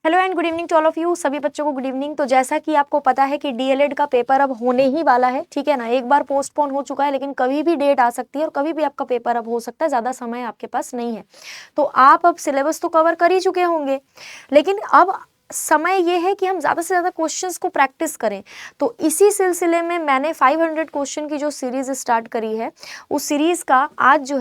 Hello and good evening to all of you, सभी बच्चों को गुड इवनिंग। तो जैसा कि आपको पता है कि डीएलएड का पेपर अब होने ही वाला है, ठीक है ना। एक बार पोस्टपोन हो चुका है, लेकिन कभी भी डेट आ सकती है और कभी भी आपका पेपर अब हो सकता है, ज़्यादा समय आपके पास नहीं है। तो आप अब सिलेबस तो कवर कर ही चुके होंगे, लेकिन अब समय ये है कि हम ज़्यादा से ज़्यादा क्वेश्चंस को प्रैक्टिस करें। तो इसी सिलसिले में मैंने 500 क्वेश्चन की जो सीरीज़ स्टार्ट करी है, उस सीरीज़ का आज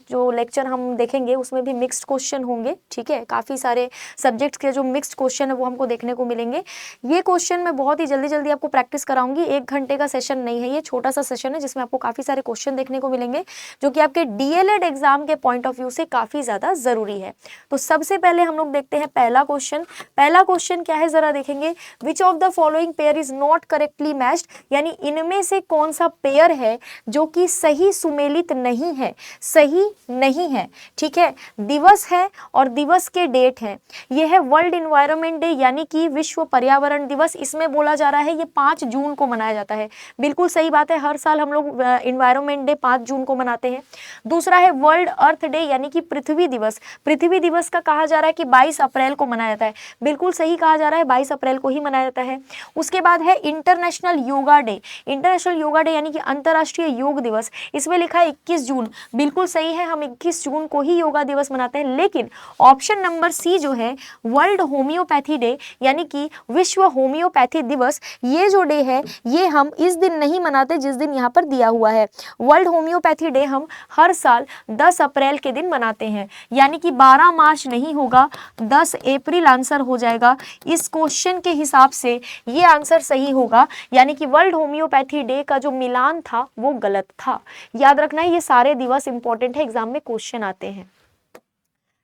जो लेक्चर हम देखेंगे उसमें भी मिक्स्ड क्वेश्चन होंगे, ठीक है। काफ़ी सारे सब्जेक्ट्स के जो मिक्स्ड क्वेश्चन है वो हमको देखने को मिलेंगे। ये क्वेश्चन मैं बहुत ही जल्दी जल्दी आपको प्रैक्टिस कराऊंगी। 1 घंटे का सेशन नहीं है, ये छोटा सा सेशन है जिसमें आपको काफ़ी सारे क्वेश्चन देखने को मिलेंगे जो कि आपके डीएलएड एग्जाम के पॉइंट ऑफ व्यू से काफ़ी ज़्यादा ज़रूरी है। तो सबसे पहले हम लोग देखते हैं पहला क्वेश्चन। पहला क्वेश्चन क्या है जरा देखेंगे। Which of the following pair is not correctly matched, यानी इनमें से कौन सा पेयर है जो कि सही सुमेलित नहीं है, सही नहीं है, ठीक है। दिवस है और दिवस के डेट है। यह है वर्ल्ड इन्वायरमेंट डे, यानी कि विश्व पर्यावरण दिवस। इसमें बोला जा रहा है ये 5 जून को मनाया जाता है। बिल्कुल सही बात है, हर साल हम लोग इन्वायरमेंट डे 5 जून को मनाते हैं। दूसरा है वर्ल्ड अर्थ डे, यानी कि पृथ्वी दिवस। पृथ्वी दिवस का कहा जा रहा है कि 22 अप्रैल को मनाया जाता है। बिल्कुल सही कहा जा रहा है, 22 अप्रैल को ही मनाया जाता है। उसके बाद है international yoga day. International yoga day यानी कि अंतर्राष्ट्रीय योग दिवस। इसमें लिखा है 21 जून। बिल्कुल सही है, हम 21 जून को ही योगा दिवस मनाते हैं। लेकिन ऑप्शन नंबर सी जो है वर्ल्ड होम्योपैथी डे, यानी कि विश्व होम्योपैथी दिवस, ये जो डे है ये हम इस दिन नहीं मनाते जिस दिन यहाँ पर दिया हुआ है। वर्ल्ड होम्योपैथी डे हम हर साल 10 अप्रैल के दिन मनाते हैं, यानी कि 12 मार्च नहीं होगा, 10 अप्रैल आंसर हो जाएगा। इस क्वेश्चन के हिसाब से ये आंसर सही होगा, यानी कि वर्ल्ड होम्योपैथी डे का जो मिलान था वो गलत था। याद रखना है, ये सारे दिवस इंपॉर्टेंट है, एग्जाम में क्वेश्चन आते हैं।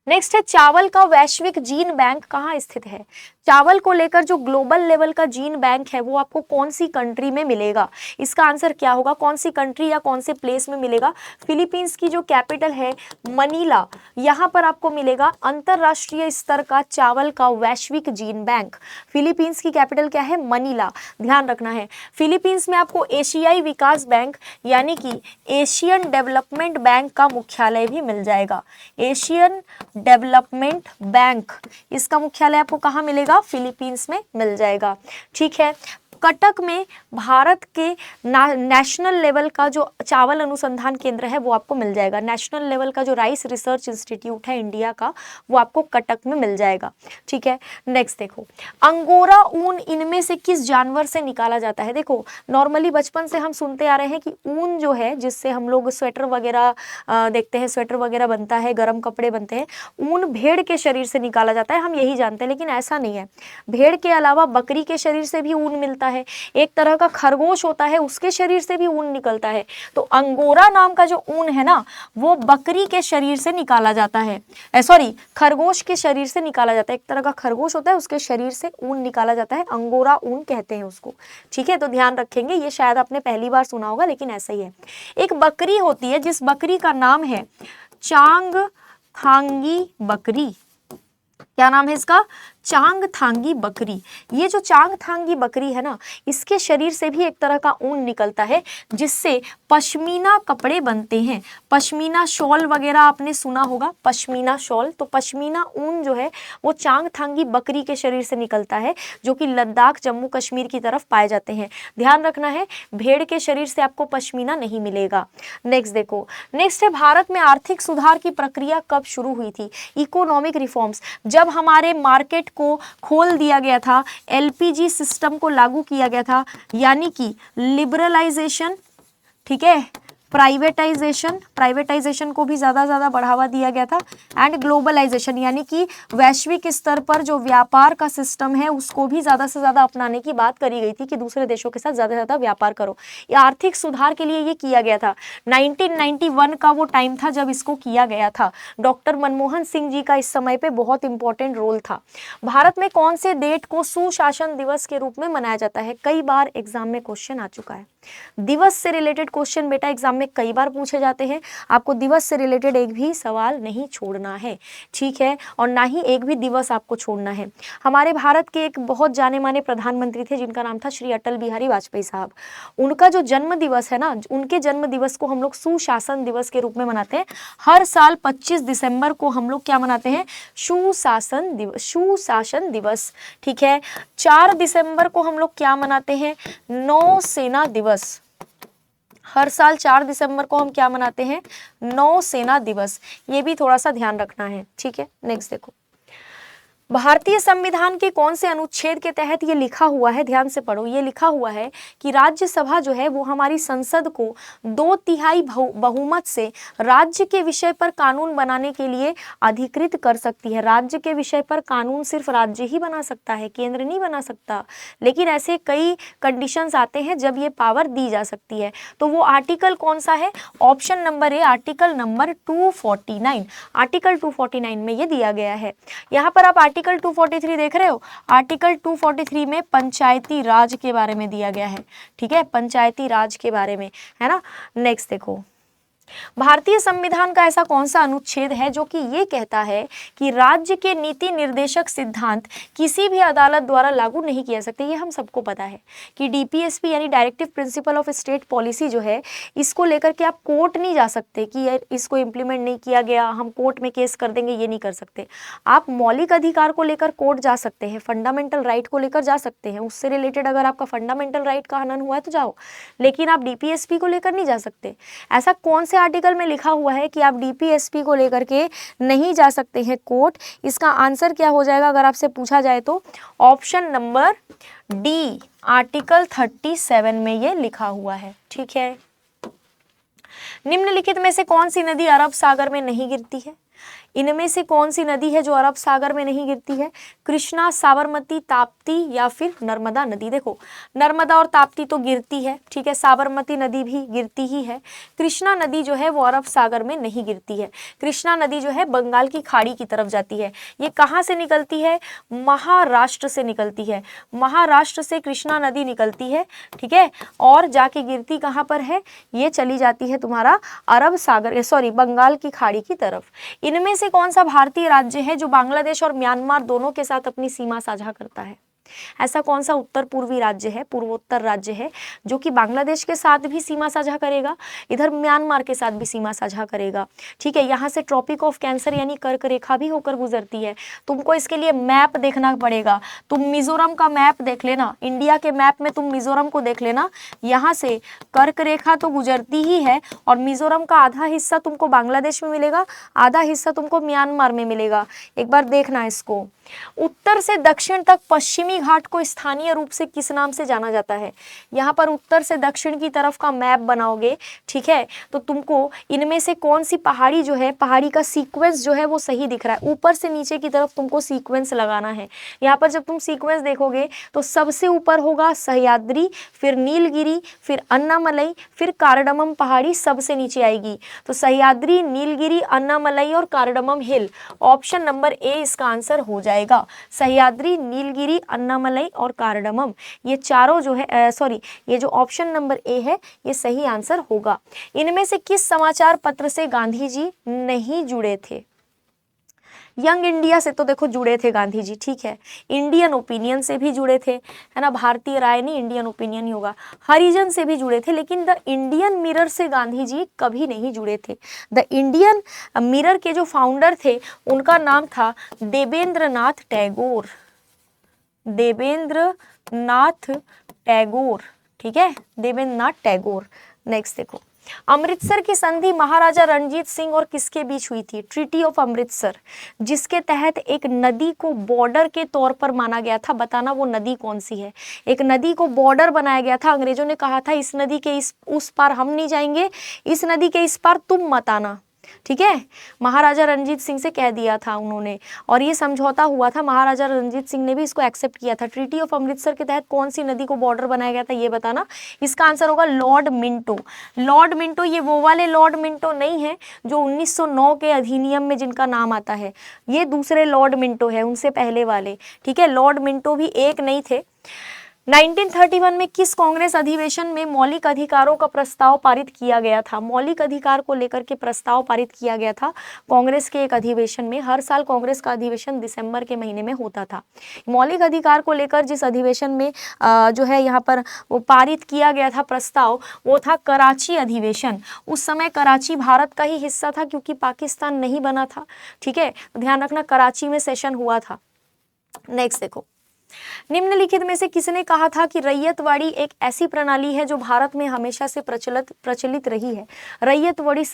नेक्स्ट है चावल का वैश्विक जीन बैंक कहाँ स्थित है। चावल को लेकर जो ग्लोबल लेवल का जीन बैंक है वो आपको कौन सी कंट्री में मिलेगा। इसका आंसर क्या होगा, कौन सी कंट्री या कौन से प्लेस में मिलेगा। फिलीपींस की जो कैपिटल है मनीला, यहाँ पर आपको मिलेगा अंतरराष्ट्रीय स्तर का चावल का वैश्विक जीन बैंक। फिलीपींस की कैपिटल क्या है, मनीला, ध्यान रखना है। फिलीपींस में आपको एशियाई विकास बैंक यानी कि एशियन डेवलपमेंट बैंक का मुख्यालय भी मिल जाएगा। एशियन डेवलपमेंट बैंक, इसका मुख्यालय आपको कहाँ मिलेगा, फिलीपींस में मिल जाएगा, ठीक है। कटक में भारत के नेशनल लेवल का जो चावल अनुसंधान केंद्र है वो आपको मिल जाएगा। नेशनल लेवल का जो राइस रिसर्च इंस्टीट्यूट है इंडिया का, वो आपको कटक में मिल जाएगा, ठीक है। नेक्स्ट देखो, अंगोरा ऊन इनमें से किस जानवर से निकाला जाता है। देखो नॉर्मली बचपन से हम सुनते आ रहे हैं कि ऊन जो है जिससे हम लोग स्वेटर वगैरह देखते हैं, स्वेटर वगैरह बनता है, गर्म कपड़े बनते हैं, ऊन भेड़ के शरीर से निकाला जाता है, हम यही जानते हैं। लेकिन ऐसा नहीं है, भेड़ के अलावा बकरी के शरीर से भी ऊन मिलता है। एक तरह का खरगोश होता है, उसके शरीर से भी ऊन निकलता है। तो अंगोरा नाम का जो ऊन है ना, वो बकरी के शरीर से निकाला जाता है, सॉरी खरगोश के शरीर से निकाला जाता है। एक तरह का खरगोश होता है, उसके शरीर से ऊन निकाला जाता है, अंगोरा ऊन कहते हैं उसको, ठीक है। तो ध्यान रखेंगे, ये शायद आपने पहली बार सुना होगा लेकिन ऐसा ही है। एक बकरी होती है जिस बकरी का नाम है चांगथांगी बकरी। क्या नाम है इसका, चांगथांगी बकरी। ये जो चांगथांगी बकरी है ना, इसके शरीर से भी एक तरह का ऊन निकलता है जिससे पश्मीना कपड़े बनते हैं। पश्मीना शॉल वगैरह आपने सुना होगा, पश्मीना शॉल। तो पश्मीना ऊन जो है वो चांगथांगी बकरी के शरीर से निकलता है, जो कि लद्दाख जम्मू कश्मीर की तरफ पाए जाते हैं। ध्यान रखना है, भेड़ के शरीर से आपको पश्मीना नहीं मिलेगा। नेक्स्ट देखो, नेक्स्ट है भारत में आर्थिक सुधार की प्रक्रिया कब शुरू हुई थी। इकोनॉमिक रिफॉर्म्स, जब हमारे मार्केट को खोल दिया गया था, एलपीजी सिस्टम को लागू किया गया था, यानी कि लिबरलाइजेशन, ठीक है, प्राइवेटाइजेशन को भी ज़्यादा बढ़ावा दिया गया था, एंड ग्लोबलाइजेशन, यानी कि वैश्विक स्तर पर जो व्यापार का सिस्टम है उसको भी ज़्यादा से ज़्यादा अपनाने की बात करी गई थी कि दूसरे देशों के साथ ज़्यादा से ज़्यादा व्यापार करो। ये आर्थिक सुधार के लिए ये किया गया था। 1991 का वो टाइम था जब इसको किया गया था। डॉक्टर मनमोहन सिंह जी का इस समय पे बहुत इंपॉर्टेंट रोल था। भारत में कौन से डेट को सुशासन दिवस के रूप में मनाया जाता है। कई बार एग्जाम में क्वेश्चन आ चुका है, दिवस से रिलेटेड क्वेश्चन बेटा एग्जाम में कई बार पूछे जाते हैं। आपको दिवस से रिलेटेड एक भी सवाल नहीं छोड़ना है, ठीक है, और ना ही एक भी दिवस आपको छोड़ना है। हमारे भारत के एक बहुत जाने माने प्रधानमंत्री थे जिनका नाम था श्री अटल बिहारी वाजपेयी साहब। उनका जो जन्म दिवस है ना, उनके जन्म दिवस को हम लोग सुशासन दिवस के रूप में मनाते हैं। हर साल 25 दिसंबर को हम लोग क्या मनाते हैं? सुशासन दिवस, सुशासन दिवस, ठीक है। 4 दिसंबर को हम लोग क्या मनाते हैं? नौसेना दिवस। हर साल 4 दिसंबर को हम क्या मनाते हैं? नौसेना दिवस। ये भी थोड़ा सा ध्यान रखना है, ठीक है। नेक्स्ट देखो, भारतीय संविधान के कौन से अनुच्छेद के तहत ये लिखा हुआ है? ध्यान से पढ़ो। ये लिखा हुआ है कि राज्यसभा जो है वो हमारी संसद को 2/3 बहुमत से राज्य के विषय पर कानून बनाने के लिए अधिकृत कर सकती है। राज्य के विषय पर कानून सिर्फ राज्य ही बना सकता है, केंद्र नहीं बना सकता। लेकिन ऐसे कई कंडीशंस आते हैं जब ये पावर दी जा सकती है। तो वो आर्टिकल कौन सा है? Option number A, article number 249। Article 249 में ये दिया गया है। यहाँ पर आप आर्टिकल 243 देख रहे हो। आर्टिकल 243 में पंचायती राज के बारे में दिया गया है, ठीक है, पंचायती राज के बारे में, है ना। नेक्स्ट देखो, भारतीय संविधान का ऐसा कौन सा अनुच्छेद है जो कि ये कहता है कि राज्य के नीति निर्देशक सिद्धांत किसी भी अदालत द्वारा लागू नहीं किया सकते? ये हम सबको पता है कि डीपीएसपी यानी directive principle of state policy जो है, इसको लेकर के आप कोर्ट नहीं जा सकते कि यार इसको इम्प्लीमेंट नहीं किया गया, हम कोर्ट में केस कर देंगे, ये नहीं कर सकते। आप मौलिक अधिकार को लेकर कोर्ट जा सकते हैं, फंडामेंटल राइट को लेकर जा सकते हैं, उससे रिलेटेड अगर आपका फंडामेंटल राइट का हनन हुआ है तो जाओ, लेकिन आप डीपीएसपी को लेकर नहीं जा सकते। ऐसा कौन से आर्टिकल में लिखा हुआ है कि आप डीपीएसपी को लेकर के नहीं जा सकते हैं कोर्ट? इसका आंसर क्या हो जाएगा अगर आपसे पूछा जाए तो? ऑप्शन नंबर डी, आर्टिकल 37 में ये लिखा हुआ है, ठीक है। निम्नलिखित में से कौन सी नदी अरब सागर में नहीं गिरती है? इनमें से कौन सी नदी है जो अरब सागर में नहीं गिरती है? कृष्णा, साबरमती, ताप्ती या फिर नर्मदा नदी? देखो, नर्मदा और ताप्ती तो गिरती है, ठीक है, साबरमती नदी भी गिरती ही है। कृष्णा नदी जो है वो अरब सागर में नहीं गिरती है। कृष्णा नदी जो है बंगाल की खाड़ी की तरफ जाती है। ये कहाँ से निकलती है? महाराष्ट्र से निकलती है। महाराष्ट्र से कृष्णा नदी निकलती है, ठीक है, और जाके गिरती कहाँ पर है? ये चली जाती है तुम्हारा अरब सागर, सॉरी, बंगाल की खाड़ी की तरफ। इनमें से कौन सा भारतीय राज्य है जो बांग्लादेश और म्यांमार दोनों के साथ अपनी सीमा साझा करता है? ऐसा कौन सा उत्तर पूर्वी राज्य है, पूर्वोत्तर राज्य है जो कि बांग्लादेश के साथ भी सीमा साझा करेगा, इधर म्यांमार के साथ भी सीमा साझा करेगा, ठीक है। यहाँ से ट्रॉपिक ऑफ कैंसर यानी कर्क रेखा भी होकर गुजरती है। तुमको इसके लिए मैप देखना पड़ेगा। तुम मिजोरम का मैप देख लेना, इंडिया के मैप में तुम मिजोरम को देख लेना, यहाँ से कर्क रेखा तो गुजरती ही है और मिजोरम का आधा हिस्सा तुमको बांग्लादेश में मिलेगा, आधा हिस्सा तुमको म्यांमार में मिलेगा। एक बार देखना इसको। उत्तर से दक्षिण तक पश्चिमी घाट को स्थानीय रूप से किस नाम से जाना जाता है? यहाँ पर उत्तर से दक्षिण की तरफ का मैप बनाओगे, ठीक है, तो तुमको इनमें से कौन सी पहाड़ी जो है, पहाड़ी का सीक्वेंस जो है वो सही दिख रहा है। ऊपर से नीचे की तरफ तुमको सीक्वेंस लगाना है। यहाँ पर जब तुम सीक्वेंस देखोगे तो सबसे ऊपर होगा सह्याद्री, फिर नीलगिरी, फिर अन्नामलई, फिर कारडमम पहाड़ी सबसे नीचे आएगी। तो सह्याद्री, नीलगिरी, अन्नामलई और कारडमम हिल, ऑप्शन नंबर ए इसका आंसर हो जाएगा। सह्याद्री, नीलगिरी, अन्नामलई और कारडमम, ये चारों जो है, सॉरी, ये जो ऑप्शन नंबर ए है ये सही आंसर होगा। इनमें से किस समाचार पत्र से गांधी जी नहीं जुड़े थे? यंग इंडिया से तो देखो जुड़े थे गांधी जी, ठीक है, इंडियन ओपिनियन से भी जुड़े थे, है ना, भारतीय राय नहीं, इंडियन ओपिनियन ही होगा। हरिजन से भी जुड़े थे, लेकिन द इंडियन मिरर से गांधी जी कभी नहीं जुड़े थे। द इंडियन मिरर के जो फाउंडर थे उनका नाम था देवेंद्र नाथ टैगोर। देवेंद्र नाथ टैगोर, ठीक है, देवेंद्र नाथ टैगोर। नेक्स्ट देखो, अमृतसर की संधि महाराजा रणजीत सिंह और किसके बीच हुई थी? ट्रीटी ऑफ अमृतसर, जिसके तहत एक नदी को बॉर्डर के तौर पर माना गया था। बताना वो नदी कौन सी है? एक नदी को बॉर्डर बनाया गया था, अंग्रेजों ने कहा था इस नदी के उस पार हम नहीं जाएंगे, इस नदी के इस पार तुम मत आना, ठीक है। महाराजा रणजीत सिंह से कह दिया था उन्होंने, और ये समझौता हुआ था, महाराजा रणजीत सिंह ने भी इसको एक्सेप्ट किया था। ट्रीटी ऑफ अमृतसर के तहत कौन सी नदी को बॉर्डर बनाया गया था ये बताना। इसका आंसर होगा लॉर्ड मिंटो। लॉर्ड मिंटो, ये वो वाले लॉर्ड मिंटो नहीं है जो 1909 के अधिनियम में जिनका नाम आता है, ये दूसरे लॉर्ड मिंटो है, उनसे पहले वाले, ठीक है। लॉर्ड मिंटो भी एक नहीं थे। 1931 में किस कांग्रेस अधिवेशन में मौलिक अधिकारों का प्रस्ताव पारित किया गया था? मौलिक अधिकार को लेकर के प्रस्ताव पारित किया गया था कांग्रेस के एक अधिवेशन में। हर साल कांग्रेस का अधिवेशन दिसंबर के महीने में होता था। मौलिक अधिकार को लेकर जिस अधिवेशन में जो है यहाँ पर वो पारित किया गया था प्रस्ताव, वो था कराची अधिवेशन। उस समय कराची भारत का ही हिस्सा था क्योंकि पाकिस्तान नहीं बना था। ठीक है, ध्यान रखना, कराची में सेशन हुआ था। नेक्स्ट देखो, निम्नलिखित में से किसने कहा था कि रैयतवाड़ी एक ऐसी प्रणाली है जो भारत में हमेशा से प्रचलित रही है? रैयतवाड़ी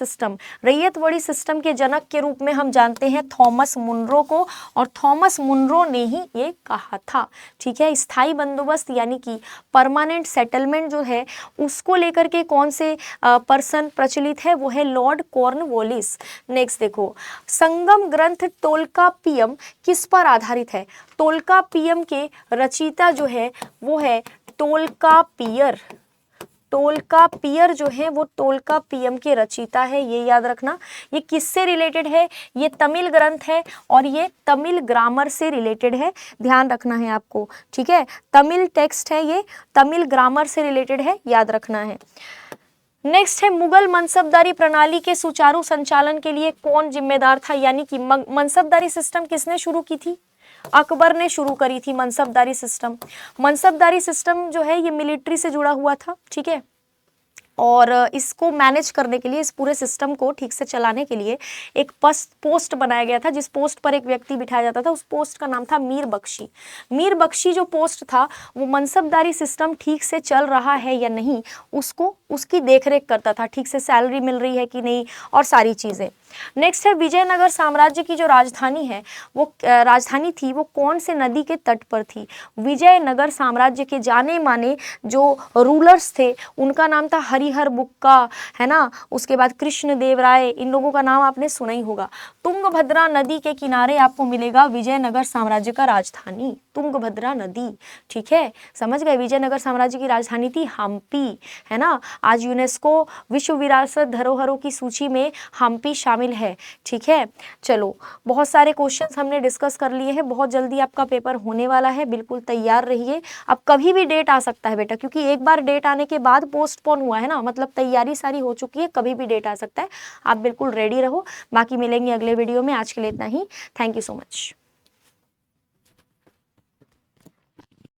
सिस्टम के जनक के रूप में हम जानते हैं थॉमस मुनरो को, और थॉमस मुनरो ने ही ये कहा था। ठीक है, स्थायी बंदोबस्त यानी कि परमानेंट सेटलमेंट जो है उसको लेकर के कौन से पर्सन प्रचलित है? वो है लॉर्ड कॉर्नवालिस। नेक्स्ट देखो, संगम ग्रंथ टोल्कापियम किस पर आधारित है? टोल्कापियम के रचयिता जो है वो है टोल्कापियर। टोल्कापियर जो है वो टोल्कापियम के रचयिता है, ये याद रखना। ये किससे रिलेटेड है? ये तमिल ग्रंथ है और ये तमिल ग्रामर से रिलेटेड है, ध्यान रखना है आपको। ठीक है, तमिल टेक्स्ट है, ये तमिल ग्रामर से रिलेटेड है, याद रखना है। नेक्स्ट है, मुगल मनसबदारी प्रणाली के सुचारू संचालन के लिए कौन जिम्मेदार था? यानी कि मनसबदारी सिस्टम किसने शुरू की थी? अकबर ने शुरू करी थी मनसबदारी सिस्टम। मनसबदारी सिस्टम जो है ये मिलिट्री से जुड़ा हुआ था। ठीक है, और इसको मैनेज करने के लिए, इस पूरे सिस्टम को ठीक से चलाने के लिए एक पोस्ट बनाया गया था, जिस पोस्ट पर एक व्यक्ति बिठाया जाता था। उस पोस्ट का नाम था मीर बख्शी। मीर बख्शी जो पोस्ट था वो मनसबदारी सिस्टम ठीक से चल रहा है या नहीं उसको, उसकी देखरेख करता था, ठीक से सैलरी मिल रही है कि नहीं, और सारी चीज़ें। नेक्स्ट है, विजयनगर साम्राज्य की जो राजधानी है वो राजधानी थी वो कौन से नदी के तट पर थी? विजयनगर साम्राज्य के जाने माने जो रूलर्स थे उनका नाम था हरिहर बुक्का, है ना। उसके बाद कृष्णदेव राय, इन लोगों का नाम आपने सुना ही होगा। तुंगभद्रा नदी के किनारे आपको मिलेगा विजयनगर साम्राज्य का राजधानी, तुंगभद्रा नदी। ठीक है, समझ गए। विजयनगर साम्राज्य की राजधानी थी हम्पी, है ना। आज यूनेस्को विश्व विरासत धरोहरों की सूची में हम्पी शामिल है। ठीक है, चलो बहुत सारे क्वेश्चंस हमने डिस्कस कर लिए हैं। बहुत जल्दी आपका पेपर होने वाला है, बिल्कुल तैयार रहिए। अब कभी भी डेट आ सकता है बेटा, क्योंकि एक बार डेट आने के बाद पोस्टपोन हुआ है ना, मतलब तैयारी सारी हो चुकी है, कभी भी डेट आ सकता है। आप बिल्कुल रेडी रहो। बाकी मिलेंगे अगले वीडियो में। आज के लिए इतना ही। Thank you so much.